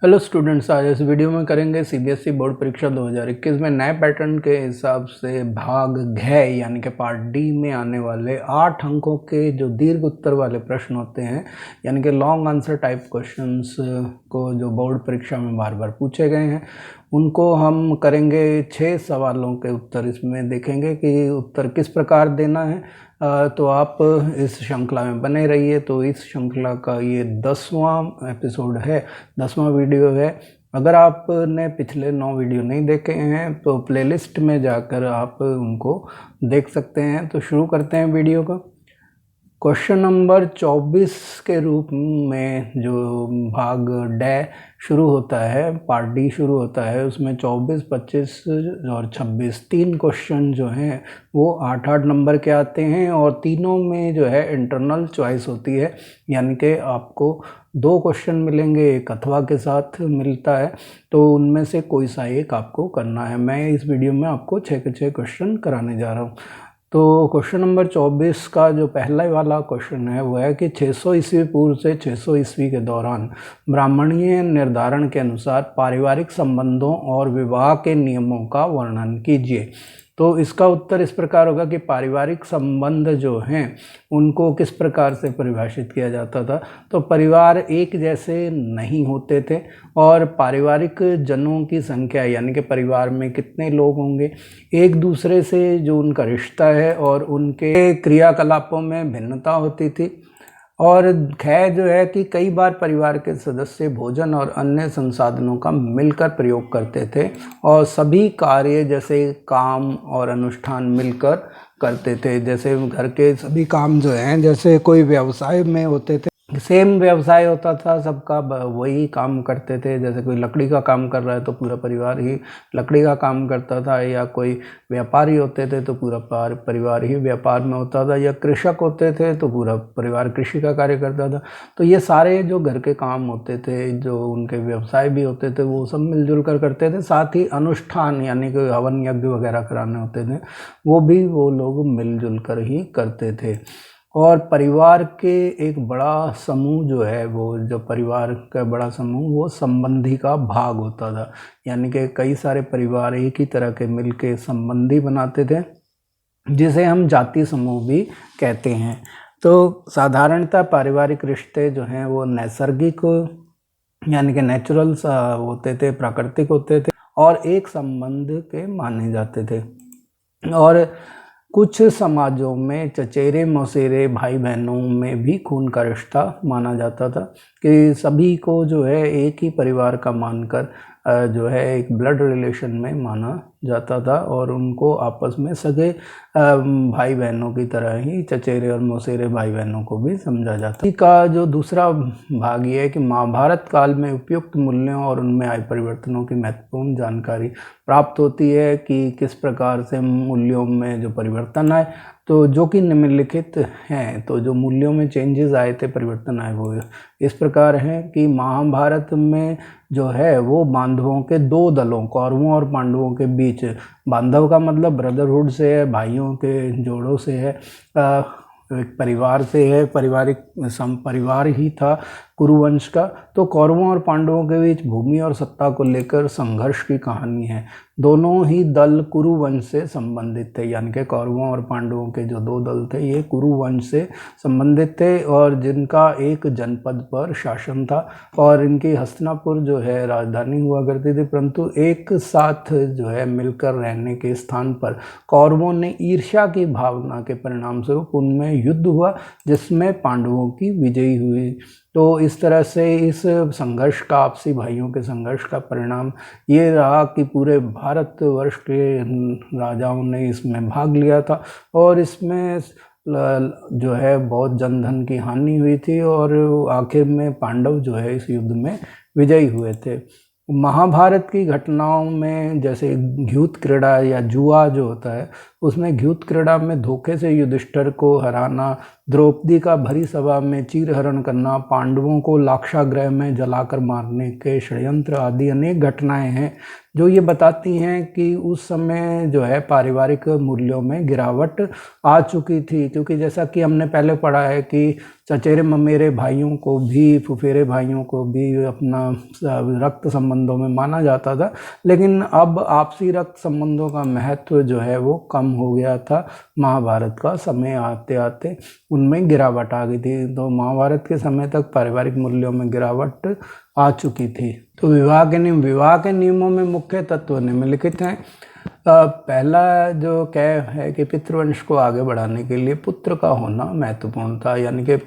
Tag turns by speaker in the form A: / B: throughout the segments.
A: Hello students, आज इस video में करेंगे सीबीएसई बोर्ड परीक्षा 2021 में नए पैटर्न के हिसाब से भाग घ यानी कि पार्ट डी में आने वाले 8 अंकों के जो दीर्घ उत्तर वाले प्रश्न होते हैं, यानी कि लॉन्ग आंसर टाइप क्वेश्चंस को जो बोर्ड परीक्षा में बार बार पूछे गए हैं, उनको हम करेंगे 6 सवालों के उत्तर। इसमें देखेंगे कि उत्तर किस प्रकार देना है। तो आप इस श्रृंखला में बने रहिए। तो इस श्रृंखला का ये 10वां एपिसोड है, 10वां वीडियो है। अगर आपने पिछले 9 वीडियो नहीं देखे हैं तो प्लेलिस्ट में जाकर आप उनको देख सकते हैं। तो शुरू करते हैं वीडियो को। क्वेश्चन नंबर 24 के रूप में जो भाग डे शुरू होता है, पार्ट डी शुरू होता है, उसमें 24, 25 और 26 3 क्वेश्चन जो हैं वो 8-8 नंबर के आते हैं और तीनों में जो है इंटरनल चॉइस होती है, यानी कि आपको 2 क्वेश्चन मिलेंगे, एक अथवा के साथ मिलता है। तो उनमें से कोई सा एक आपको करना है। मैं इस वीडियो में आपको 6 के 6 क्वेश्चन कराने जा रहा हूँ। तो क्वेश्चन नंबर 24 का जो पहला वाला क्वेश्चन है वो है कि 600 ईस्वी पूर्व से 600 ईस्वी के दौरान ब्राह्मणीय निर्धारण के अनुसार पारिवारिक संबंधों और विवाह के नियमों का वर्णन कीजिए। तो इसका उत्तर इस प्रकार होगा कि पारिवारिक संबंध जो हैं उनको किस प्रकार से परिभाषित किया जाता था। तो परिवार एक जैसे नहीं होते थे और पारिवारिक जनों की संख्या, यानी कि परिवार में कितने लोग होंगे, एक दूसरे से जो उनका रिश्ता है और उनके क्रियाकलापों में भिन्नता होती थी। और खैर जो है कि कई बार परिवार के सदस्य भोजन और अन्य संसाधनों का मिलकर प्रयोग करते थे और सभी कार्य जैसे काम और अनुष्ठान मिलकर करते थे। जैसे घर के सभी काम जो हैं, जैसे कोई व्यवसाय में होते थे, सेम व्यवसाय होता था सबका, वही काम करते थे। जैसे कोई लकड़ी का काम कर रहा है तो पूरा परिवार ही लकड़ी का काम करता था, या कोई व्यापारी होते थे तो पूरा परिवार ही व्यापार में होता था, या कृषक होते थे तो पूरा परिवार कृषि का कार्य करता था। तो ये सारे जो घर के काम होते थे, जो उनके व्यवसाय भी होते थे, वो सब मिलजुल कर करते थे। साथ ही अनुष्ठान यानी कि हवन यज्ञ वगैरह कराने होते थे, वो भी वो लोग मिलजुल कर ही करते थे। और परिवार के एक बड़ा समूह जो है, वो जो परिवार का बड़ा समूह वो संबंधी का भाग होता था, यानी कि कई सारे परिवार एक ही तरह के मिलके संबंधी बनाते थे, जिसे हम जाति समूह भी कहते हैं। तो साधारणतः पारिवारिक रिश्ते जो हैं वो नैसर्गिक यानी कि नेचुरल होते थे, प्राकृतिक होते थे और एक संबंध के माने जाते थे। और कुछ समाजों में चचेरे मौसेरे भाई बहनों में भी खून का रिश्ता माना जाता था कि सभी को जो है एक ही परिवार का मानकर जो है एक ब्लड रिलेशन में माना जाता था और उनको आपस में सगे भाई बहनों की तरह ही चचेरे और मौसेरे भाई बहनों को भी समझा जाता। का जो दूसरा भाग ये है कि महाभारत काल में उपयुक्त मूल्यों और उनमें आए परिवर्तनों की महत्वपूर्ण जानकारी प्राप्त होती है कि किस प्रकार से मूल्यों में जो परिवर्तन आए, तो जो कि निम्नलिखित हैं। तो जो मूल्यों में चेंजेस आए थे, परिवर्तन आए, वो इस प्रकार हैं कि महाभारत में जो है वो बांधवों के 2 दलों, कौरवों और पांडवों के बीच, बांधव का मतलब ब्रदरहुड से है, भाइयों के जोड़ों से है, एक परिवार से है, पारिवारिक परिवार ही था कुरुवंश का। तो कौरवों और पांडवों के बीच भूमि और सत्ता को लेकर संघर्ष की कहानी है। दोनों ही दल कुरुवंश से संबंधित थे, यानी कि कौरवों और पांडवों के जो 2 दल थे ये कुरुवंश से संबंधित थे और जिनका एक जनपद पर शासन था और इनकी हस्तिनापुर जो है राजधानी हुआ करती थी। परंतु एक साथ जो है मिलकर रहने के स्थान पर कौरवों ने ईर्ष्या की भावना के परिणाम स्वरूप उनमें युद्ध हुआ, जिसमें पांडवों की विजयी हुई। तो इस तरह से इस संघर्ष का, आपसी भाइयों के संघर्ष का परिणाम ये रहा कि पूरे भारतवर्ष के राजाओं ने इसमें भाग लिया था और इसमें जो है बहुत जनधन की हानि हुई थी और आखिर में पांडव जो है इस युद्ध में विजयी हुए थे। महाभारत की घटनाओं में जैसे घ्यूत क्रीड़ा या जुआ जो होता है, उसमें घ्यूत क्रीड़ा में धोखे से युधिष्ठिर को हराना, द्रौपदी का भरी सभा में चीरहरण करना, पांडवों को लाक्षागृह में जलाकर मारने के षड्यंत्र आदि अनेक घटनाएं हैं जो ये बताती हैं कि उस समय जो है पारिवारिक मूल्यों में गिरावट आ चुकी थी, क्योंकि जैसा कि हमने पहले पढ़ा है कि चचेरे ममेरे भाइयों को भी, फुफेरे भाइयों को भी अपना रक्त संबंधों में माना जाता था, लेकिन अब आपसी रक्त संबंधों का महत्व जो है वो कम हो गया था। महाभारत का समय आते आते उनमें गिरावट आ गई थी। तो महाभारत के समय तक पारिवारिक मूल्यों में गिरावट आ चुकी थी। तो विवाह के नियमों में मुख्य तत्व निम्नलिखित हैं। पहला जो कह है कि पितृवंश को आगे बढ़ाने के लिए पुत्र का होना महत्वपूर्ण था, यानी कि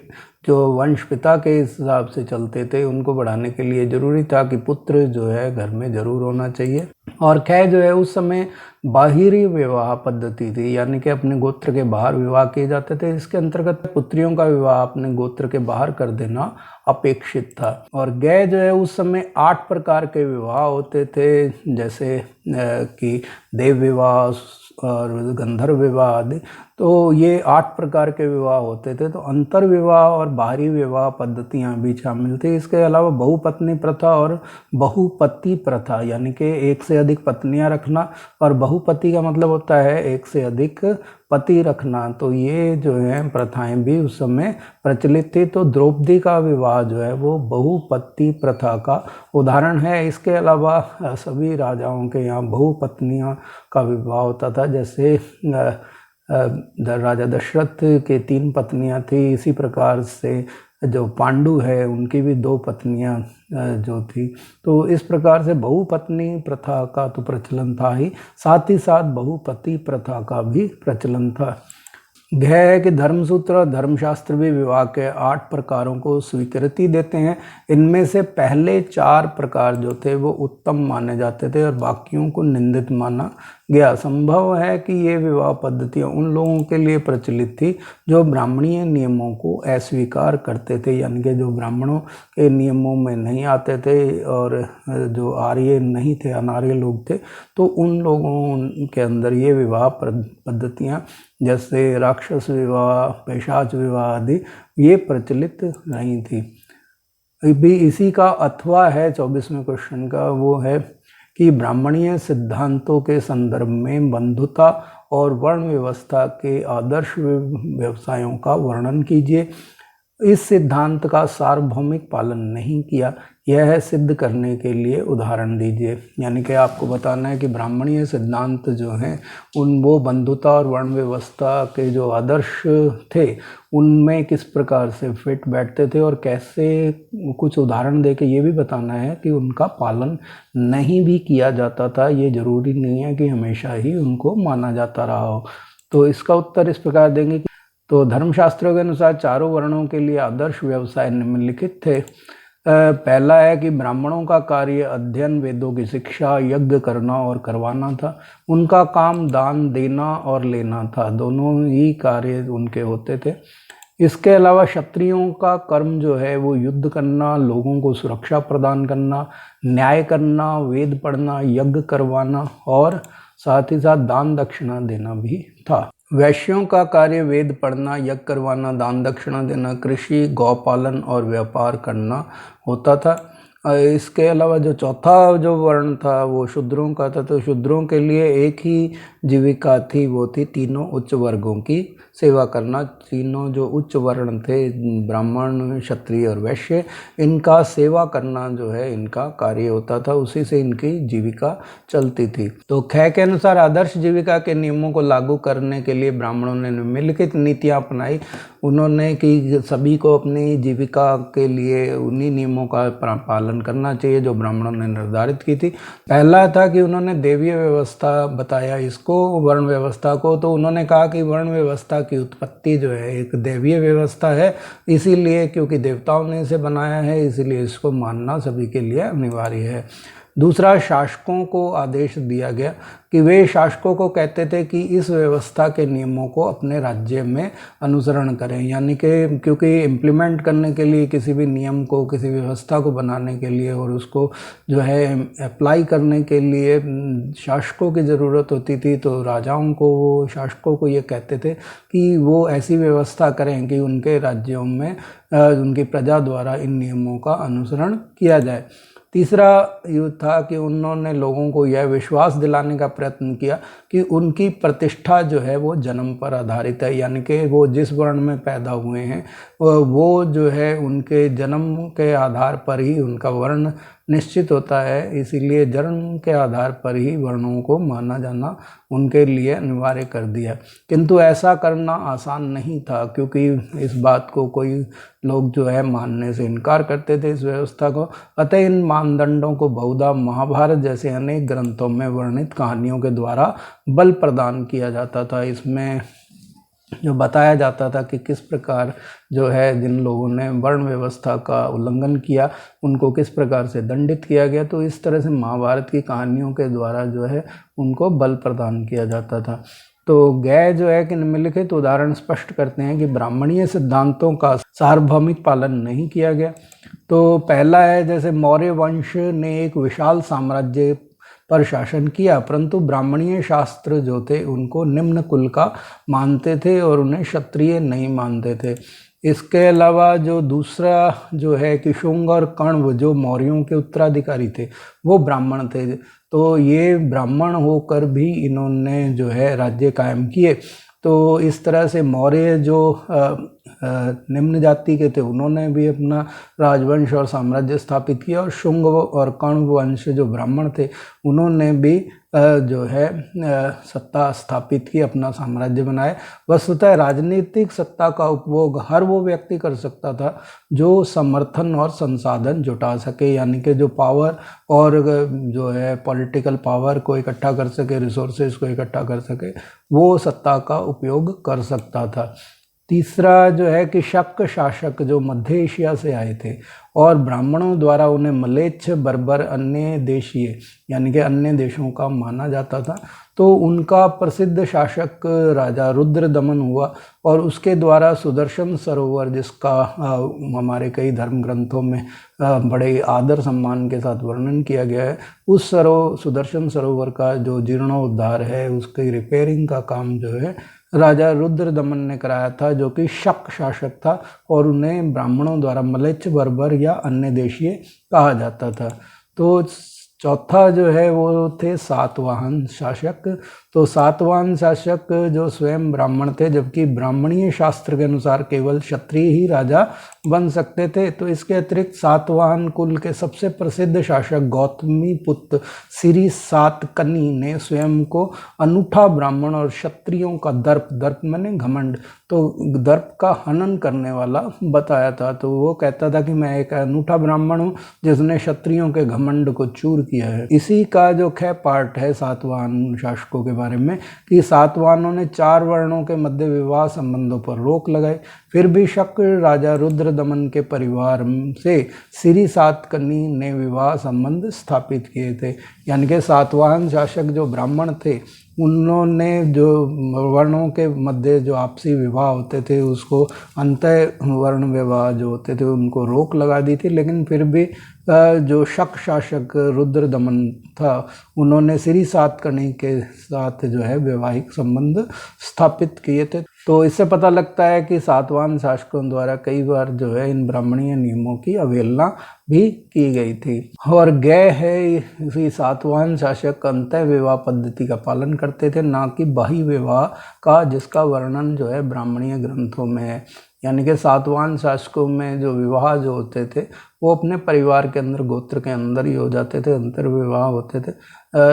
A: जो वंश पिता के हिसाब से चलते थे उनको बढ़ाने के लिए जरूरी था कि पुत्र जो है घर में जरूर होना चाहिए। और खै जो है उस समय बाहिरी विवाह पद्धति थी, यानी कि अपने गोत्र के बाहर विवाह किए जाते थे। इसके अंतर्गत पुत्रियों का विवाह अपने गोत्र के बाहर कर देना अपेक्षित था। और गै जो है उस समय 8 प्रकार के विवाह होते थे, जैसे कि देव विवाह और गंधर्व विवाह आदि। तो ये 8 प्रकार के विवाह होते थे। तो अंतर विवाह और बाहरी विवाह पद्धतियाँ भी शामिल थी। इसके अलावा बहुपत्नी प्रथा और बहुपति प्रथा, यानी कि एक से अधिक पत्नियां रखना, और बहुपति का मतलब होता है एक से अधिक पति रखना। तो ये जो है प्रथाएं भी उस समय प्रचलित थी। तो द्रौपदी का विवाह जो है वो बहुपति प्रथा का उदाहरण है। इसके अलावा सभी राजाओं के यहाँ बहुपत्नियां का विवाह होता था। जैसे राजा दशरथ के 3 पत्नियां थी, इसी प्रकार से जो पांडु है उनकी भी 2 पत्नियां जो थी। तो इस प्रकार से बहुपत्नी प्रथा का तो प्रचलन था ही, साथ ही साथ बहुपति प्रथा का भी प्रचलन था। यह है कि धर्मसूत्र और धर्मशास्त्र भी विवाह के 8 प्रकारों को स्वीकृति देते हैं। इनमें से पहले 4 प्रकार जो थे वो उत्तम माने जाते थे और बाकियों को निंदित माना गया। संभव है कि ये विवाह पद्धतियाँ उन लोगों के लिए प्रचलित थी जो ब्राह्मणीय नियमों को अस्वीकार करते थे, यानी कि जो ब्राह्मणों के नियमों में नहीं आते थे और जो आर्य नहीं थे, अनार्य लोग थे, तो उन लोगों के अंदर ये विवाह पद्धतियाँ जैसे राक्षस विवाह, पैशाच विवाह आदि ये प्रचलित नहीं थी। भी इसी का अथवा है 24वें क्वेश्चन का, वो है कि ब्राह्मणीय सिद्धांतों के संदर्भ में बंधुता और वर्ण व्यवस्था के आदर्श व्यवसायों का वर्णन कीजिए। इस सिद्धांत का सार्वभौमिक पालन नहीं किया, यह सिद्ध करने के लिए उदाहरण दीजिए। यानी कि आपको बताना है कि ब्राह्मणीय सिद्धांत जो हैं वो बंधुता और वर्ण व्यवस्था के जो आदर्श थे उनमें किस प्रकार से फिट बैठते थे, और कैसे कुछ उदाहरण दे के ये भी बताना है कि उनका पालन नहीं भी किया जाता था। ये जरूरी नहीं है कि हमेशा ही उनको माना जाता रहा हो। तो इसका उत्तर इस प्रकार देंगे कि तो धर्मशास्त्रों के अनुसार चारों वर्णों के लिए आदर्श व्यवसाय निम्नलिखित थे। पहला है कि ब्राह्मणों का कार्य अध्ययन, वेदों की शिक्षा, यज्ञ करना और करवाना था। उनका काम दान देना और लेना था, दोनों ही कार्य उनके होते थे। इसके अलावा क्षत्रियों का कर्म जो है वो युद्ध करना, लोगों को सुरक्षा प्रदान करना, न्याय करना, वेद पढ़ना, यज्ञ करवाना और साथ ही साथ दान दक्षिणा देना भी था। वैश्यों का कार्य वेद पढ़ना, यज्ञ करवाना, दान दक्षिणा देना, कृषि, गौपालन और व्यापार करना होता था। इसके अलावा जो चौथा जो वर्ण था वो शूद्रों का था। तो शूद्रों के लिए एक ही जीविका थी, वो थी तीनों उच्च वर्गों की सेवा करना। तीनों जो उच्च वर्ण थे, ब्राह्मण, क्षत्रिय और वैश्य, इनका सेवा करना जो है इनका कार्य होता था, उसी से इनकी जीविका चलती थी। तो ख के अनुसार आदर्श जीविका के नियमों को लागू करने के लिए ब्राह्मणों ने निम्नलिखित नीतियाँ अपनाई। उन्होंने कि सभी को अपनी जीविका के लिए उन्हीं नियमों का पालन करना चाहिए जो ब्राह्मणों ने निर्धारित की थी। पहला था कि उन्होंने देवीय व्यवस्था बताया इसको, वर्ण व्यवस्था को। तो उन्होंने कहा कि वर्ण व्यवस्था की उत्पत्ति जो है एक देवीय व्यवस्था है, इसीलिए क्योंकि देवताओं ने इसे बनाया है, इसीलिए इसको मानना सभी के लिए अनिवार्य है। दूसरा, शासकों को आदेश दिया गया कि वे शासकों को कहते थे कि इस व्यवस्था के नियमों को अपने राज्य में अनुसरण करें, यानी कि क्योंकि इम्प्लीमेंट करने के लिए किसी भी नियम को, किसी व्यवस्था को बनाने के लिए और उसको जो है अप्लाई करने के लिए शासकों की ज़रूरत होती थी। तो राजाओं को, शासकों को ये कहते थे कि वो ऐसी व्यवस्था करें कि उनके राज्यों में उनकी प्रजा द्वारा इन नियमों का अनुसरण किया जाए। तीसरा ये था कि उन्होंने लोगों को यह विश्वास दिलाने का प्रयत्न किया कि उनकी प्रतिष्ठा जो है वो जन्म पर आधारित है, यानी कि वो जिस वर्ण में पैदा हुए हैं वो जो है उनके जन्म के आधार पर ही उनका वर्ण निश्चित होता है, इसीलिए जन्म के आधार पर ही वर्णों को माना जाना उनके लिए अनिवार्य कर दिया। किंतु ऐसा करना आसान नहीं था, क्योंकि इस बात को कोई लोग जो है मानने से इनकार करते थे, इस व्यवस्था को। अतः इन मानदंडों को बहुधा महाभारत जैसे अनेक ग्रंथों में वर्णित कहानियों के द्वारा बल प्रदान किया जाता था। इसमें जो बताया जाता था कि किस प्रकार जो है जिन लोगों ने वर्ण व्यवस्था का उल्लंघन किया उनको किस प्रकार से दंडित किया गया, तो इस तरह से महाभारत की कहानियों के द्वारा जो है उनको बल प्रदान किया जाता था। तो गय जो है कि निम्नलिखित उदाहरण स्पष्ट करते हैं कि ब्राह्मणीय सिद्धांतों का सार्वभौमिक पालन नहीं किया गया। तो पहला है, जैसे मौर्य वंश ने एक विशाल साम्राज्य पर शासन किया, परंतु ब्राह्मणीय शास्त्र जो थे उनको निम्न कुल का मानते थे और उन्हें क्षत्रिय नहीं मानते थे। इसके अलावा जो दूसरा जो है कि शुंग और कण्व जो मौर्यों के उत्तराधिकारी थे वो ब्राह्मण थे, तो ये ब्राह्मण होकर भी इन्होंने जो है राज्य कायम किए। तो इस तरह से मौर्य जो निम्न जाति के थे उन्होंने भी अपना राजवंश और साम्राज्य स्थापित किया, और शुंग और कण्व वंश जो ब्राह्मण थे उन्होंने भी जो है सत्ता स्थापित की, अपना साम्राज्य बनाए। वस्तुतः राजनीतिक सत्ता का उपभोग हर वो व्यक्ति कर सकता था जो समर्थन और संसाधन जुटा सके, यानी कि जो पावर और जो है पॉलिटिकल पावर को इकट्ठा कर सके, रिसोर्सेज को इकट्ठा कर सके, वो सत्ता का उपयोग कर सकता था। तीसरा जो है कि शक शासक जो मध्य एशिया से आए थे और ब्राह्मणों द्वारा उन्हें मलेच्छ, बर्बर, अन्य देशीय यानी कि अन्य देशों का माना जाता था, तो उनका प्रसिद्ध शासक राजा रुद्रदमन हुआ और उसके द्वारा सुदर्शन सरोवर, जिसका हमारे कई धर्म ग्रंथों में बड़े आदर सम्मान के साथ वर्णन किया गया है, उस सुदर्शन सरोवर का जो जीर्णोद्धार है उसकी रिपेयरिंग का काम जो है राजा रुद्रदमन ने कराया था, जो कि शक शासक था और उन्हें ब्राह्मणों द्वारा मलेच्छ, बर्बर या अन्य देशीय कहा जाता था। तो चौथा जो है वो थे सातवाहन शासक। तो सातवाहन शासक जो स्वयं ब्राह्मण थे, जबकि ब्राह्मणीय शास्त्र के अनुसार केवल क्षत्रिय ही राजा बन सकते थे। तो इसके अतिरिक्त सातवाहन कुल के सबसे प्रसिद्ध शासक गौतमी पुत्र श्री सातकर्णी ने स्वयं को अनूठा ब्राह्मण और क्षत्रियों का दर्प माने घमंड, तो दर्प का हनन करने वाला बताया था। तो वो कहता था कि मैं एक अनूठा ब्राह्मण हूँ जिसने क्षत्रियों के घमंड को चूर किया है। इसी का जो ख पार्ट है सातवाहन शासकों के बारे में कि सातवाहनों ने 4 वर्णों के मध्य विवाह संबंधों पर रोक लगाई, फिर भी शक राजा रुद्रदमन के परिवार से श्री सातकर्णी ने विवाह संबंध स्थापित किए थे। यानी कि सातवाहन शासक जो ब्राह्मण थे उन्होंने जो वर्णों के मध्य जो आपसी विवाह होते थे उसको अंतः वर्ण विवाह जो होते थे उनको रोक लगा दी थी, लेकिन फिर भी जो शक शासक रुद्रदमन था उन्होंने श्री सातकर्णी के साथ जो है वैवाहिक संबंध स्थापित किए थे। तो इससे पता लगता है कि सातवाहन शासकों द्वारा कई बार जो है इन ब्राह्मणीय नियमों की अवहेलना भी की गई थी। और गय है इसी सातवाहन शासक अंतः विवाह पद्धति का पालन करते थे, ना कि बाह्य विवाह का, जिसका वर्णन जो है ब्राह्मणीय ग्रंथों में है। यानी कि सातवाहन शासकों में जो विवाह जो होते थे वो अपने परिवार के अंदर, गोत्र के अंदर ही हो जाते थे, अंतर विवाह होते थे,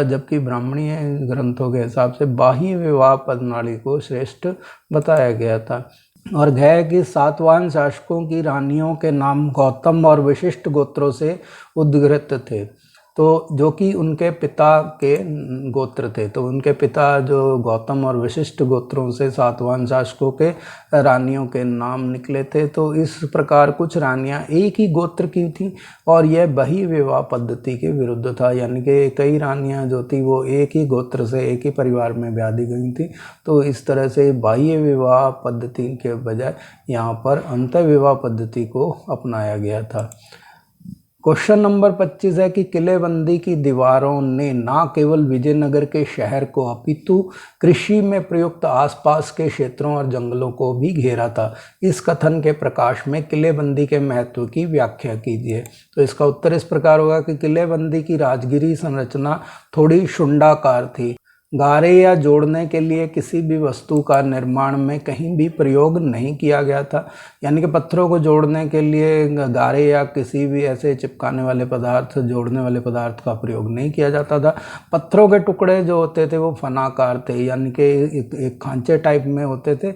A: जबकि ब्राह्मणीय ग्रंथों के हिसाब से बाह्य विवाह प्रणाली को श्रेष्ठ बताया गया था। और गय की सातवाहन शासकों की रानियों के नाम गौतम और विशिष्ट गोत्रों से उद्गृत थे, तो जो कि उनके पिता के गोत्र थे। तो उनके पिता जो गौतम और विशिष्ट गोत्रों से सातवाहन शासकों के रानियों के नाम निकले थे। तो इस प्रकार कुछ रानियां एक ही गोत्र की थीं और यह बही विवाह पद्धति के विरुद्ध था, यानी कि कई रानियां जो थी वो एक ही गोत्र से एक ही परिवार में ब्याह दी गई थी। तो इस तरह से बाह्य विवाह पद्धति के बजाय यहाँ पर अंतः विवाह पद्धति को अपनाया गया था। क्वेश्चन नंबर 25 है कि किलेबंदी की दीवारों ने न केवल विजयनगर के शहर को अपितु कृषि में प्रयुक्त आसपास के क्षेत्रों और जंगलों को भी घेरा था। इस कथन के प्रकाश में किलेबंदी के महत्व की व्याख्या कीजिए। तो इसका उत्तर इस प्रकार होगा कि किलेबंदी की राजगिरी संरचना थोड़ी शुंडाकार थी। गारे या जोड़ने के लिए किसी भी वस्तु का निर्माण में कहीं भी प्रयोग नहीं किया गया था, यानी कि पत्थरों को जोड़ने के लिए गारे या किसी भी ऐसे चिपकाने वाले पदार्थ, जोड़ने वाले पदार्थ का प्रयोग नहीं किया जाता था। पत्थरों के टुकड़े जो होते थे वो फनाकार थे, यानी कि एक खांचे टाइप में होते थे,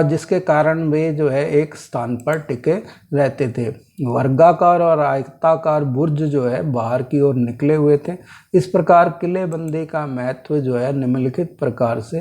A: जिसके कारण वे जो है एक स्थान पर टिके रहते थे। वर्गाकार और आयताकार बुर्ज जो है बाहर की ओर निकले हुए थे। इस प्रकार किलेबंदी का महत्व जो है निम्नलिखित प्रकार से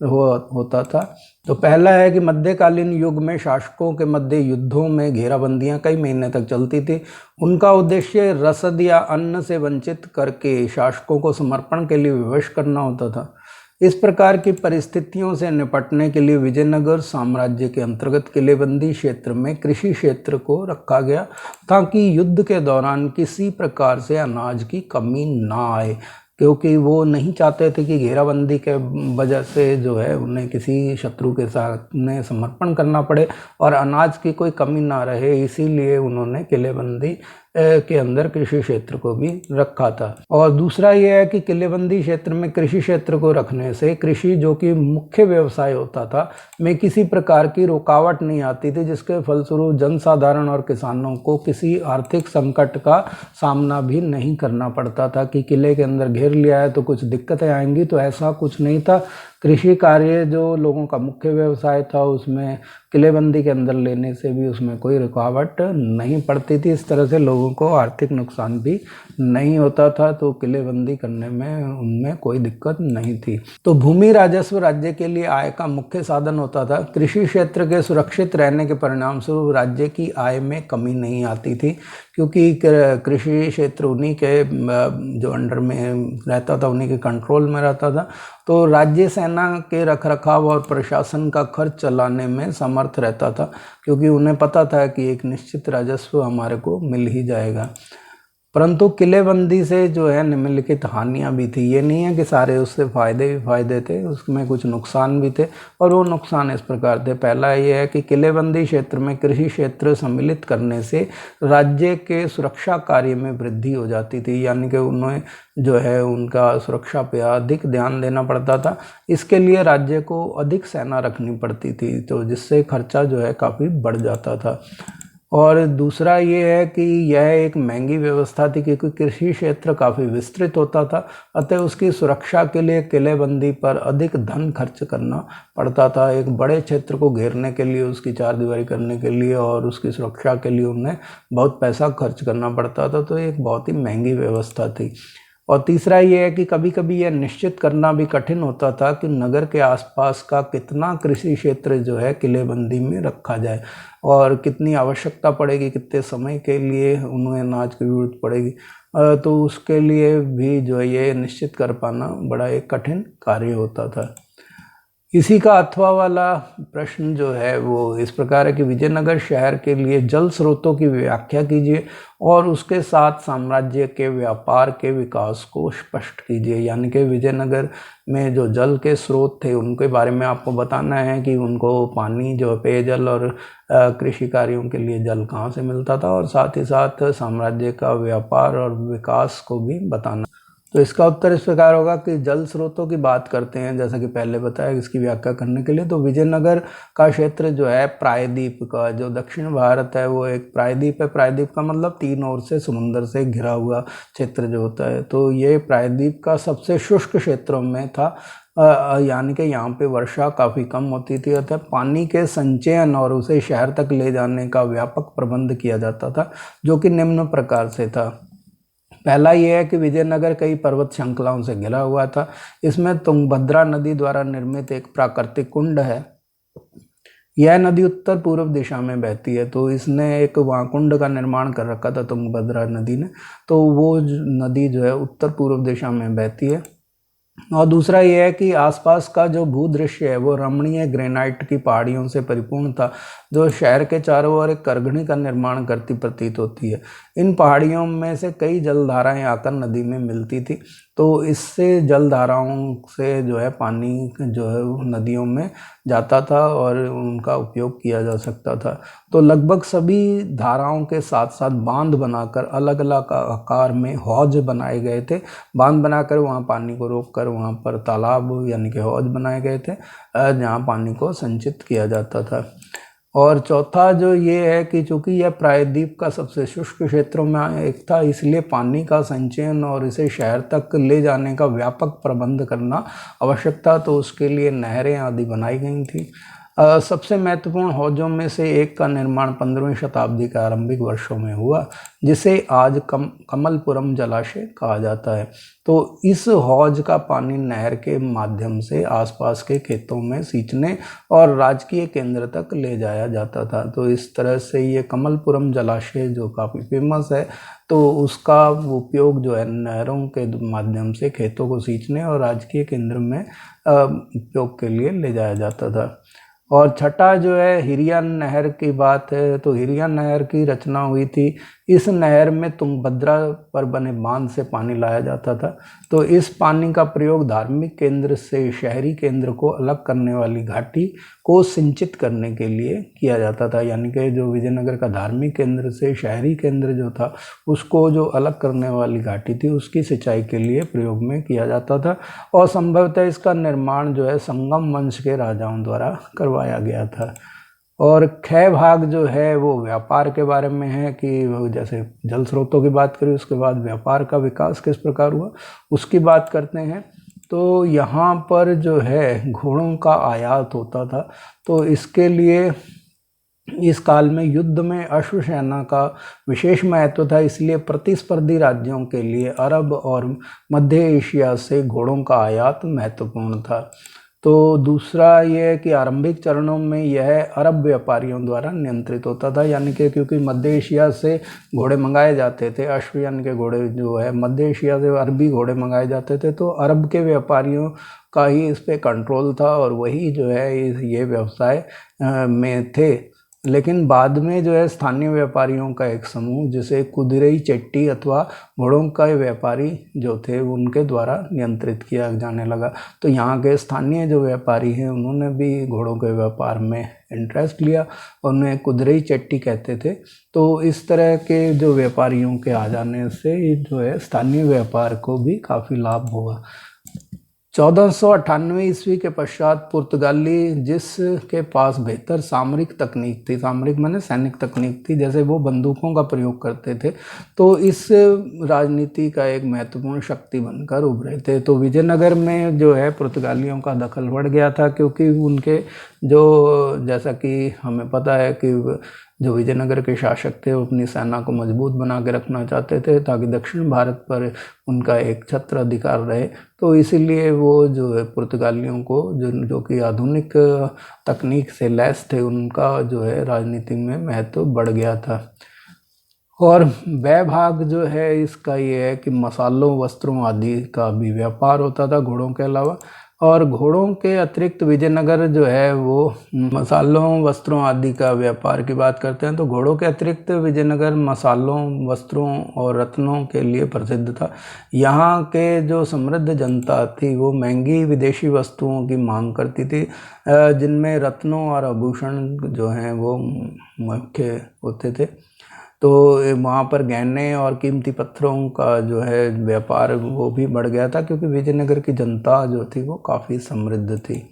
A: होता था। तो पहला है कि मध्यकालीन युग में शासकों के मध्य युद्धों में घेराबंदियां कई महीने तक चलती थी। उनका उद्देश्य रसद या अन्न से वंचित करके शासकों को समर्पण के लिए विवश करना होता था। इस प्रकार की परिस्थितियों से निपटने के लिए विजयनगर साम्राज्य के अंतर्गत किलेबंदी क्षेत्र में कृषि क्षेत्र को रखा गया, ताकि युद्ध के दौरान किसी प्रकार से अनाज की कमी ना आए, क्योंकि वो नहीं चाहते थे कि घेराबंदी के वजह से जो है उन्हें किसी शत्रु के साथ में समर्पण करना पड़े और अनाज की कोई कमी ना रहे। इसीलिए उन्होंने किलेबंदी के अंदर कृषि क्षेत्र को भी रखा था। और दूसरा ये है कि किलेबंदी क्षेत्र में कृषि क्षेत्र को रखने से कृषि, जो कि मुख्य व्यवसाय होता था, में किसी प्रकार की रुकावट नहीं आती थी, जिसके फलस्वरूप जनसाधारण और किसानों को किसी आर्थिक संकट का सामना भी नहीं करना पड़ता था कि किले के अंदर घेर लिया है तो कुछ दिक्कतें आएंगी। तो ऐसा कुछ नहीं था। कृषि कार्य जो लोगों का मुख्य व्यवसाय था, उसमें किलेबंदी के अंदर लेने से भी उसमें कोई रुकावट नहीं पड़ती थी। इस तरह से लोगों को आर्थिक नुकसान भी नहीं होता था, तो किलेबंदी करने में उनमें कोई दिक्कत नहीं थी। तो भूमि राजस्व राज्य के लिए आय का मुख्य साधन होता था। कृषि क्षेत्र के सुरक्षित रहने के परिणाम स्वरूप राज्य की आय में कमी नहीं आती थी, क्योंकि कृषि क्षेत्र उन्हीं के जो अंडर में रहता था, उन्हीं के कंट्रोल में रहता था। तो राज्य सेना के रखरखाव और प्रशासन का खर्च चलाने में समर्थ रहता था, क्योंकि उन्हें पता था कि एक निश्चित राजस्व हमारे को मिल ही जाएगा। परंतु किलेबंदी से जो है निम्नलिखित हानियां भी थी। ये नहीं है कि सारे उससे फ़ायदे भी फ़ायदे थे, उसमें कुछ नुकसान भी थे, और वो नुकसान इस प्रकार थे। पहला ये है कि किलेबंदी क्षेत्र में कृषि क्षेत्र सम्मिलित करने से राज्य के सुरक्षा कार्य में वृद्धि हो जाती थी, यानी कि उन्हें जो है उनका सुरक्षा पे अधिक ध्यान देना पड़ता था। इसके लिए राज्य को अधिक सेना रखनी पड़ती थी, तो जिससे खर्चा जो है काफ़ी बढ़ जाता था। और दूसरा ये है कि यह एक महंगी व्यवस्था थी, क्योंकि कृषि क्षेत्र काफ़ी विस्तृत होता था, अतः उसकी सुरक्षा के लिए किलेबंदी पर अधिक धन खर्च करना पड़ता था। एक बड़े क्षेत्र को घेरने के लिए, उसकी चारदीवारी करने के लिए और उसकी सुरक्षा के लिए उन्हें बहुत पैसा खर्च करना पड़ता था, तो एक बहुत ही महंगी व्यवस्था थी। और तीसरा ये है कि कभी कभी यह निश्चित करना भी कठिन होता था कि नगर के आसपास का कितना कृषि क्षेत्र जो है किलेबंदी में रखा जाए, और कितनी आवश्यकता पड़ेगी, कितने समय के लिए उन्हें अनाज की जरूरत पड़ेगी। तो उसके लिए भी जो है ये निश्चित कर पाना बड़ा एक कठिन कार्य होता था। इसी का अथवा वाला प्रश्न जो है वो इस प्रकार है कि विजयनगर शहर के लिए जल स्रोतों की व्याख्या कीजिए और उसके साथ साम्राज्य के व्यापार के विकास को स्पष्ट कीजिए। यानी कि विजयनगर में जो जल के स्रोत थे उनके बारे में आपको बताना है कि उनको पानी, जो पेयजल और कृषि कार्यों के लिए जल कहाँ से मिलता था, और साथ ही साथ साम्राज्य का व्यापार और विकास को भी बताना। तो इसका उत्तर इस प्रकार होगा कि जल स्रोतों की बात करते हैं, जैसा कि पहले बताया, इसकी व्याख्या करने के लिए तो विजयनगर का क्षेत्र जो है प्रायद्वीप का, जो दक्षिण भारत है वो एक प्रायद्वीप है। प्रायद्वीप का मतलब तीन ओर से समुद्र से घिरा हुआ क्षेत्र जो होता है। तो ये प्रायद्वीप का सबसे शुष्क क्षेत्रों में था, यानी कि यहाँ पे वर्षा काफ़ी कम होती थी, अतः पानी के संचयन और उसे शहर तक ले जाने का व्यापक प्रबंध किया जाता था, जो कि निम्न प्रकार से था। पहला यह है कि विजयनगर कई पर्वत श्रृंखलाओं से घिरा हुआ था। इसमें तुंगभद्रा नदी द्वारा निर्मित एक प्राकृतिक कुंड है। यह नदी उत्तर पूर्व दिशा में बहती है, तो इसने एक वहाँ कुंड का निर्माण कर रखा था तुंगभद्रा नदी ने, तो वो नदी जो है उत्तर पूर्व दिशा में बहती है। और दूसरा यह है कि आसपास का जो भूदृश्य है वो रमणीय ग्रेनाइट की पहाड़ियों से परिपूर्ण था। जो शहर के चारों ओर एक करघनी का निर्माण करती प्रतीत होती है। इन पहाड़ियों में से कई जलधाराएं आकर नदी में मिलती थी, तो इससे जलधाराओं से जो है पानी जो है नदियों में जाता था और उनका उपयोग किया जा सकता था। तो लगभग सभी धाराओं के साथ साथ बांध बनाकर अलग अलग आकार में हौज बनाए गए थे। बांध बनाकर वहाँ पानी को रोककर वहाँ पर तालाब यानी कि हौज बनाए गए थे जहाँ पानी को संचित किया जाता था। और चौथा जो ये है कि चूँकि यह प्रायद्वीप का सबसे शुष्क क्षेत्रों में एक था, इसलिए पानी का संचयन और इसे शहर तक ले जाने का व्यापक प्रबंध करना आवश्यक था, तो उसके लिए नहरें आदि बनाई गई थी। सबसे महत्वपूर्ण हौजों में से एक का निर्माण 15वीं शताब्दी के आरंभिक वर्षों में हुआ, जिसे आज कमलपुरम जलाशय कहा जाता है। तो इस हौज का पानी नहर के माध्यम से आसपास के खेतों में सींचने और राजकीय केंद्र तक ले जाया जाता था। तो इस तरह से ये कमलपुरम जलाशय जो काफ़ी फेमस है, तो उसका उपयोग जो है नहरों के माध्यम से खेतों को सींचने और राजकीय केंद्र में उपयोग के लिए ले जाया जाता था। और छठा जो है हिरियान नहर की बात है, तो हिरियान नहर की रचना हुई थी। इस नहर में तुंगभद्रा पर बने बांध से पानी लाया जाता था। तो इस पानी का प्रयोग धार्मिक केंद्र से शहरी केंद्र को अलग करने वाली घाटी को सिंचित करने के लिए किया जाता था, यानी कि जो विजयनगर का धार्मिक केंद्र से शहरी केंद्र जो था उसको जो अलग करने वाली घाटी थी उसकी सिंचाई के लिए प्रयोग में किया जाता था। और संभवतः इसका निर्माण जो है संगम वंश के राजाओं द्वारा करवाया गया था। और ख भाग जो है वो व्यापार के बारे में है कि जैसे जल स्रोतों की बात करें, उसके बाद व्यापार का विकास किस प्रकार हुआ उसकी बात करते हैं। तो यहाँ पर जो है घोड़ों का आयात होता था, तो इसके लिए इस काल में युद्ध में अश्वसेना का विशेष महत्व था, इसलिए प्रतिस्पर्धी राज्यों के लिए अरब और मध्य एशिया से घोड़ों का आयात महत्वपूर्ण था। तो दूसरा ये है कि आरंभिक चरणों में यह अरब व्यापारियों द्वारा नियंत्रित होता था, यानी कि क्योंकि मध्य एशिया से घोड़े मंगाए जाते थे, अश्व यानी के घोड़े जो है मध्य एशिया से अरबी घोड़े मंगाए जाते थे, तो अरब के व्यापारियों का ही इस पे कंट्रोल था और वही जो है ये व्यवसाय में थे। लेकिन बाद में जो है स्थानीय व्यापारियों का एक समूह जिसे कुदिरई चेट्टी अथवा घोड़ों का व्यापारी जो थे उनके द्वारा नियंत्रित किया जाने लगा। तो यहाँ के स्थानीय जो व्यापारी हैं उन्होंने भी घोड़ों के व्यापार में इंटरेस्ट लिया, उन्हें कुदिरई चेट्टी कहते थे। तो इस तरह के जो व्यापारियों के आ जाने से जो है स्थानीय व्यापार को भी काफ़ी लाभ हुआ। 1498 ईस्वी के पश्चात पुर्तगाली जिसके पास बेहतर सामरिक तकनीक थी, सामरिक माने सैनिक तकनीक थी, जैसे वो बंदूकों का प्रयोग करते थे, तो इस राजनीति का एक महत्वपूर्ण शक्ति बनकर उभरे थे। तो विजयनगर में जो है पुर्तगालियों का दखल बढ़ गया था, क्योंकि उनके जो जैसा कि हमें पता है कि जो विजयनगर के शासक थे वो अपनी सेना को मजबूत बना के रखना चाहते थे ताकि दक्षिण भारत पर उनका एक छत्र अधिकार रहे। तो इसीलिए वो जो है पुर्तगालियों को जो कि आधुनिक तकनीक से लैस थे उनका जो है राजनीति में महत्व बढ़ गया था। और वह भाग जो है इसका ये है कि मसालों वस्त्रों आदि का भी व्यापार होता था घोड़ों के अलावा। और घोड़ों के अतिरिक्त विजयनगर जो है वो मसालों वस्त्रों आदि का व्यापार की बात करते हैं, तो घोड़ों के अतिरिक्त विजयनगर मसालों वस्त्रों और रत्नों के लिए प्रसिद्ध था। यहाँ के जो समृद्ध जनता थी वो महंगी विदेशी वस्तुओं की मांग करती थी, जिनमें रत्नों और आभूषण जो हैं वो मुख्य होते थे। तो वहाँ पर गहने और कीमती पत्थरों का जो है व्यापार वो भी बढ़ गया था, क्योंकि विजयनगर की जनता जो थी वो काफ़ी समृद्ध थी।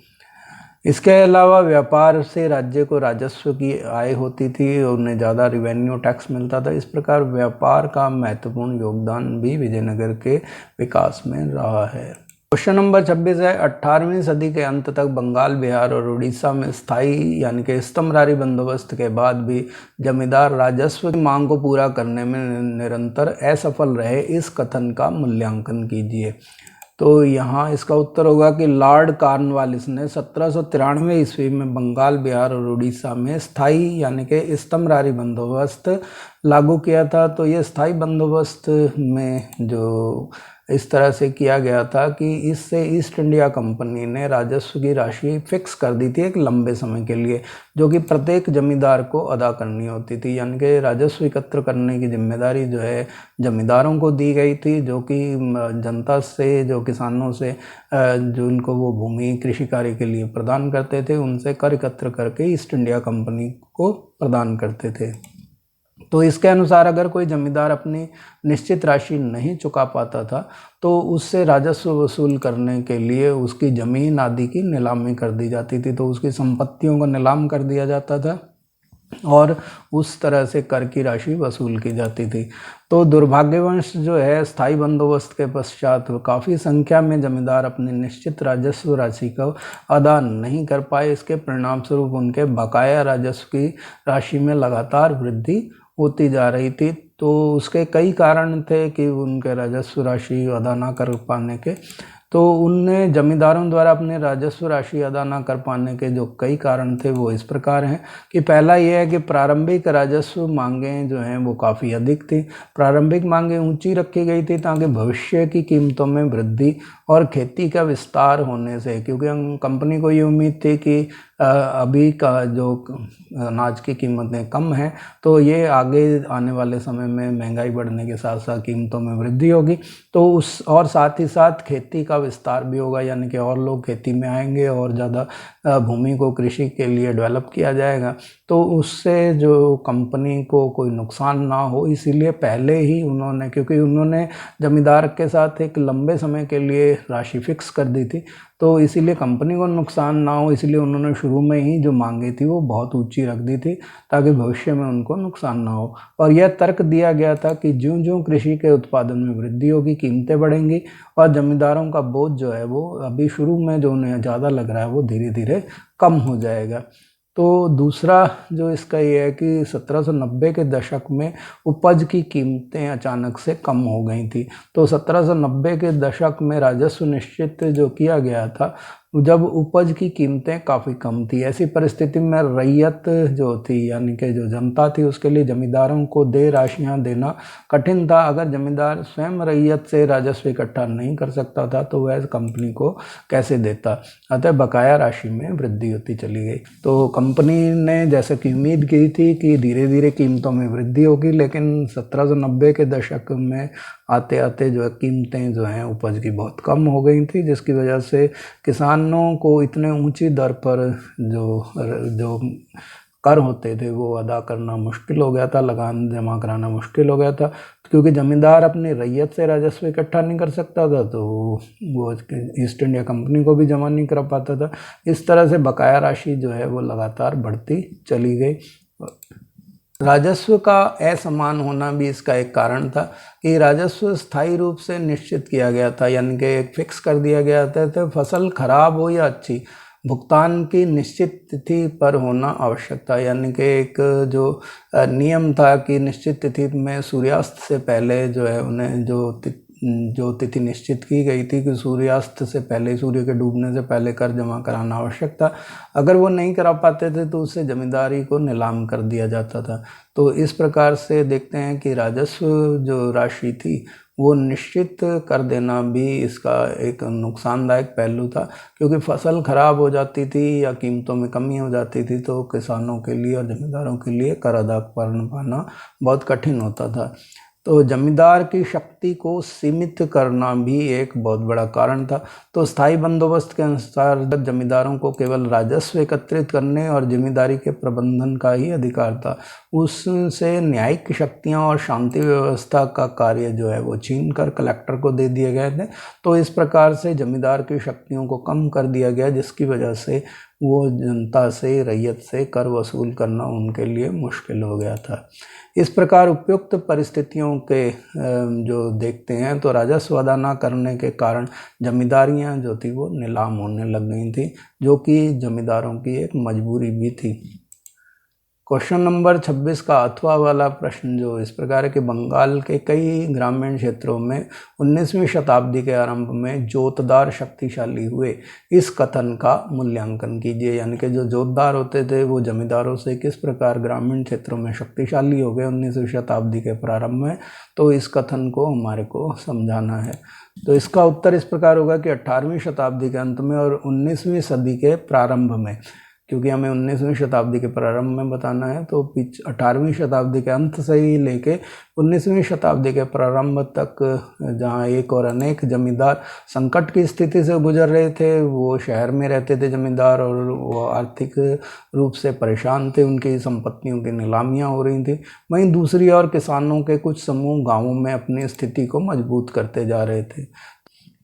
A: इसके अलावा व्यापार से राज्य को राजस्व की आय होती थी, उन्हें ज़्यादा रिवेन्यू टैक्स मिलता था। इस प्रकार व्यापार का महत्वपूर्ण योगदान भी विजयनगर के विकास में रहा है। क्वेश्चन नंबर 26 है, 18वीं सदी के अंत तक बंगाल, बिहार और उड़ीसा में स्थायी यानी कि स्तंभरारी बंदोबस्त के बाद भी जमींदार राजस्व की मांग को पूरा करने में निरंतर असफल रहे। इस कथन का मूल्यांकन कीजिए। तो यहाँ इसका उत्तर होगा कि लॉर्ड कॉर्नवालिस ने 1793 ईस्वी में बंगाल, बिहार और उड़ीसा में स्थायी यानी कि स्तंभरारी बंदोबस्त लागू किया था। तो ये स्थायी बंदोबस्त में जो इस तरह से किया गया था कि इससे ईस्ट इंडिया कंपनी ने राजस्व की राशि फिक्स कर दी थी एक लंबे समय के लिए, जो कि प्रत्येक जमींदार को अदा करनी होती थी। यानी कि राजस्व एकत्र करने की जिम्मेदारी जो है जमींदारों को दी गई थी, जो कि जनता से, जो किसानों से जो उनको वो भूमि कृषि कार्य के लिए प्रदान करते थे, उनसे कर एकत्र करके ईस्ट इंडिया कंपनी को प्रदान करते थे। तो इसके अनुसार अगर कोई जमींदार अपनी निश्चित राशि नहीं चुका पाता था तो उससे राजस्व वसूल करने के लिए उसकी ज़मीन आदि की नीलामी कर दी जाती थी। तो उसकी संपत्तियों को नीलाम कर दिया जाता था और उस तरह से कर की राशि वसूल की जाती थी। तो दुर्भाग्यवश जो है स्थायी बंदोबस्त के पश्चात काफ़ी संख्या में जमींदार अपनी निश्चित राजस्व राशि को अदा नहीं कर पाए। इसके परिणाम स्वरूप उनके बकाया राजस्व की राशि में लगातार वृद्धि होती जा रही थी। तो उसके कई कारण थे कि उनके राजस्व राशि अदा ना कर पाने के। तो उनने जमींदारों द्वारा अपने राजस्व राशि अदा न कर पाने के जो कई कारण थे वो इस प्रकार हैं कि पहला ये है कि प्रारंभिक राजस्व मांगें जो हैं वो काफ़ी अधिक थी। प्रारंभिक मांगें ऊंची रखी गई थी ताकि भविष्य की कीमतों में वृद्धि और खेती का विस्तार होने से, क्योंकि कंपनी को ये उम्मीद थी कि अभी का जो अनाज की कीमतें कम हैं तो ये आगे आने वाले समय में महंगाई बढ़ने के साथ साथ कीमतों में वृद्धि होगी, तो उस और साथ ही साथ खेती का विस्तार भी होगा, यानी कि और लोग खेती में आएंगे और ज़्यादा भूमि को कृषि के लिए डेवलप किया जाएगा। तो उससे जो कंपनी को कोई नुकसान ना हो, इसीलिए पहले ही उन्होंने, क्योंकि उन्होंने जमींदार के साथ एक लंबे समय के लिए राशि फिक्स कर दी थी, तो इसीलिए कंपनी को नुकसान ना हो, इसलिए उन्होंने शुरू में ही जो मांगे थी वो बहुत ऊंची रख दी थी ताकि भविष्य में उनको नुकसान ना हो। और यह तर्क दिया गया था कि ज्यों ज्यों कृषि के उत्पादन में वृद्धि होगी कीमतें बढ़ेंगी और जमींदारों का बोझ जो है वो अभी शुरू में जो उन्हें ज़्यादा लग रहा है वो धीरे धीरे कम हो जाएगा। तो दूसरा जो इसका ये है कि 1790 के दशक में उपज की कीमतें अचानक से कम हो गई थी। तो 1790 के दशक में राजस्व निश्चित जो किया गया था जब उपज की कीमतें काफ़ी कम थी, ऐसी परिस्थिति में रैयत जो थी यानी कि जो जनता थी उसके लिए जमींदारों को देय राशियां देना कठिन था। अगर जमींदार स्वयं रैयत से राजस्व इकट्ठा नहीं कर सकता था तो वह कंपनी को कैसे देता, अतः बकाया राशि में वृद्धि होती चली गई। तो कंपनी ने जैसे कि उम्मीद की थी कि धीरे धीरे कीमतों में वृद्धि होगी, लेकिन 1790 के दशक में आते आते जो है कीमतें जो हैं उपज की बहुत कम हो गई थी, जिसकी वजह से किसानों को इतने ऊंची दर पर जो कर होते थे वो अदा करना मुश्किल हो गया था, लगान जमा कराना मुश्किल हो गया था, क्योंकि ज़मींदार अपनी रैयत से राजस्व इकट्ठा नहीं कर सकता था तो वो ईस्ट इंडिया कंपनी को भी जमा नहीं करा पाता था। इस तरह से बकाया राशि जो है वो लगातार बढ़ती चली गई। राजस्व का असमान होना भी इसका एक कारण था कि राजस्व स्थायी रूप से निश्चित किया गया था, यानी कि एक फिक्स कर दिया गया था। तो फसल खराब हो या अच्छी, भुगतान की निश्चित तिथि पर होना आवश्यक था, यानी कि एक जो नियम था कि निश्चित तिथि में सूर्यास्त से पहले जो है उन्हें जो तिथि निश्चित की गई थी कि सूर्यास्त से पहले, सूर्य के डूबने से पहले कर जमा कराना आवश्यक था। अगर वो नहीं करा पाते थे तो उससे जमींदारी को नीलाम कर दिया जाता था। तो इस प्रकार से देखते हैं कि राजस्व जो राशि थी वो निश्चित कर देना भी इसका एक नुकसानदायक पहलू था, क्योंकि फसल खराब हो जाती थी या कीमतों में कमी हो जाती थी तो किसानों के लिए और जमींदारों के लिए कर अदा कर पाना बहुत कठिन होता था। तो जमींदार की शक्ति को सीमित करना भी एक बहुत बड़ा कारण था। तो स्थायी बंदोबस्त के अनुसार जमींदारों को केवल राजस्व एकत्रित करने और जिम्मेदारी के प्रबंधन का ही अधिकार था, उससे न्यायिक शक्तियां और शांति व्यवस्था का कार्य जो है वो छीन कर कलेक्टर को दे दिए गए थे। तो इस प्रकार से जमींदार की शक्तियों को कम कर दिया गया, जिसकी वजह से वो जनता से, रैयत से कर वसूल करना उनके लिए मुश्किल हो गया था। इस प्रकार उपयुक्त परिस्थितियों के जो देखते हैं तो राजस्व अदा न करने के कारण जमींदारियां जो थी वो नीलाम होने लग गई थी, जो कि जमींदारों की एक मजबूरी भी थी। क्वेश्चन नंबर 26 का अथवा वाला प्रश्न जो इस प्रकार है कि बंगाल के कई ग्रामीण क्षेत्रों में 19वीं शताब्दी के आरंभ में जोतदार शक्तिशाली हुए, इस कथन का मूल्यांकन कीजिए। यानी कि जो जोतदार होते थे वो जमींदारों से किस प्रकार ग्रामीण क्षेत्रों में शक्तिशाली हो गए 19वीं शताब्दी के प्रारंभ में, तो इस कथन को हमारे को समझाना है। तो इसका उत्तर इस प्रकार होगा कि 18वीं शताब्दी के अंत में और 19वीं सदी के प्रारंभ में, क्योंकि हमें 19वीं शताब्दी के प्रारंभ में बताना है, तो 18वीं शताब्दी के अंत से ही लेके 19वीं शताब्दी के प्रारंभ तक जहाँ एक और अनेक जमींदार संकट की स्थिति से गुजर रहे थे। वो शहर में रहते थे जमींदार और वो आर्थिक रूप से परेशान थे, उनकी संपत्तियों की नीलामियाँ हो रही थी। वहीं दूसरी ओर किसानों के कुछ समूह गाँवों में अपनी स्थिति को मजबूत करते जा रहे थे।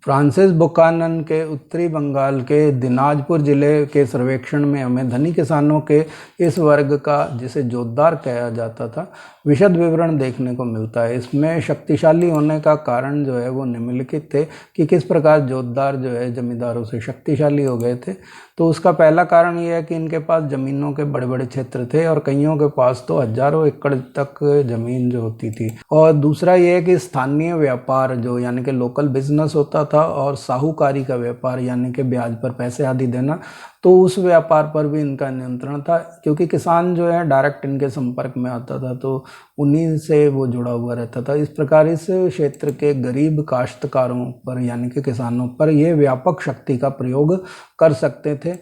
A: फ्रांसिस बुकानन के उत्तरी बंगाल के दिनाजपुर जिले के सर्वेक्षण में हमें धनी किसानों के इस वर्ग का, जिसे जोतदार कहा जाता था, विशद विवरण देखने को मिलता है। इसमें शक्तिशाली होने का कारण जो है वो निम्नलिखित थे कि किस प्रकार जोतदार जो है जमींदारों से शक्तिशाली हो गए थे। तो उसका पहला कारण ये है कि इनके पास ज़मीनों के बड़े बड़े क्षेत्र थे और कईयों के पास तो हजारों एकड़ तक ज़मीन जो होती थी। और दूसरा ये है कि स्थानीय व्यापार जो यानी कि लोकल बिजनेस होता था और साहूकारी का व्यापार यानी कि ब्याज पर पैसे आदि देना, तो उस व्यापार पर भी इनका नियंत्रण था, क्योंकि किसान जो है डायरेक्ट इनके संपर्क में आता था तो उन्हीं से वो जुड़ा हुआ रहता था। इस प्रकार इस क्षेत्र के गरीब काश्तकारों पर यानी कि किसानों पर ये व्यापक शक्ति का प्रयोग कर सकते थे।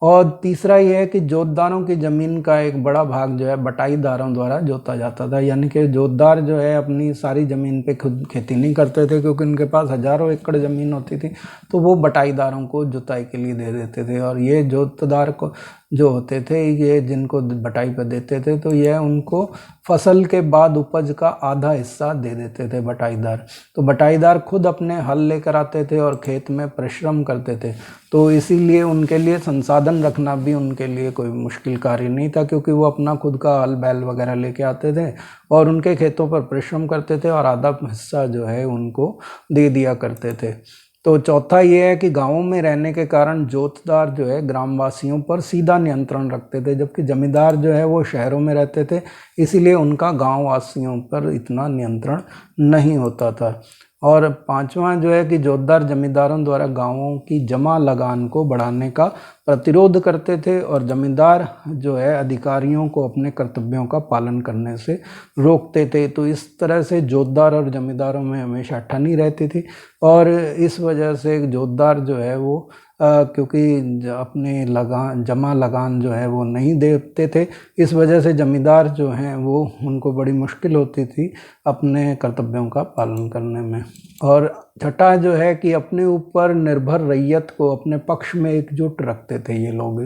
A: और तीसरा ये है कि जोतदारों की ज़मीन का एक बड़ा भाग जो है बटाईदारों द्वारा जोता जाता था। यानी कि जोतदार जो है अपनी सारी ज़मीन पे खुद खेती नहीं करते थे, क्योंकि उनके पास हजारों एकड़ ज़मीन होती थी, तो वो बटाईदारों को जुताई के लिए दे देते थे। और ये जोतदार को जो होते थे, ये जिनको बटाई पर देते थे, तो यह उनको फसल के बाद उपज का आधा हिस्सा दे देते थे बटाईदार। तो बटाईदार खुद अपने हल लेकर आते थे और खेत में परिश्रम करते थे, तो इसीलिए उनके लिए संसाधन रखना भी उनके लिए कोई मुश्किल कार्य नहीं था, क्योंकि वो अपना खुद का हल बैल वगैरह लेके आते थे और उनके खेतों पर परिश्रम करते थे और आधा हिस्सा जो है उनको दे दिया करते थे। तो चौथा ये है कि गांवों में रहने के कारण जोतदार जो है ग्रामवासियों पर सीधा नियंत्रण रखते थे, जबकि जमींदार जो है वो शहरों में रहते थे, इसीलिए उनका गांव वासियों पर इतना नियंत्रण नहीं होता था। और पांचवा जो है कि जोतदार जमींदारों द्वारा गांवों की जमा लगान को बढ़ाने का प्रतिरोध करते थे और जमींदार जो है अधिकारियों को अपने कर्तव्यों का पालन करने से रोकते थे। तो इस तरह से जोतदार और जमींदारों में हमेशा ठनी रहती थी और इस वजह से जोतदार जो है वो क्योंकि अपने जमा लगान जो है वो नहीं देते थे, इस वजह से जमींदार जो हैं वो उनको बड़ी मुश्किल होती थी अपने कर्तव्यों का पालन करने में। और छठा जो है कि अपने ऊपर निर्भर रैयत को अपने पक्ष में एकजुट रखते थे ये लोग।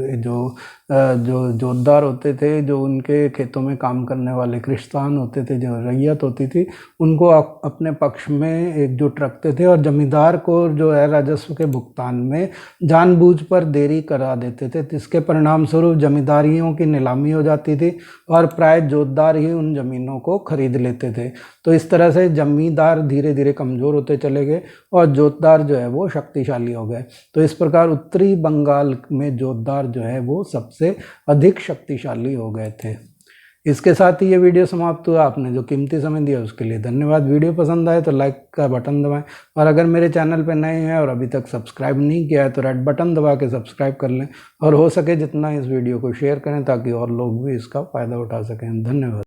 A: जो जोतदार होते थे, जो उनके खेतों में काम करने वाले किसान होते थे, जो रैयत होती थी, उनको अपने पक्ष में एकजुट रखते थे और जमींदार को जो है राजस्व के भुगतान में जानबूझ पर देरी करा देते थे। जिसके परिणाम स्वरूप जमींदारियों की नीलामी हो जाती थी और प्राय जोतदार ही उन जमीनों को खरीद लेते थे। तो इस तरह से जमींदार धीरे धीरे कमज़ोर होते चले गए और जोतदार जो है वो शक्तिशाली हो गए। तो इस प्रकार उत्तरी बंगाल में जोतदार जो है वो सबसे अधिक शक्तिशाली हो गए थे। इसके साथ ही ये वीडियो समाप्त हुआ। आपने जो कीमती समय दिया उसके लिए धन्यवाद। वीडियो पसंद आए तो लाइक का बटन दबाएं और अगर मेरे चैनल पर नए हैं और अभी तक सब्सक्राइब नहीं किया है तो रेड बटन दबा के सब्सक्राइब कर लें और हो सके जितना इस वीडियो को शेयर करें ताकि और लोग भी इसका फ़ायदा उठा सकें। धन्यवाद।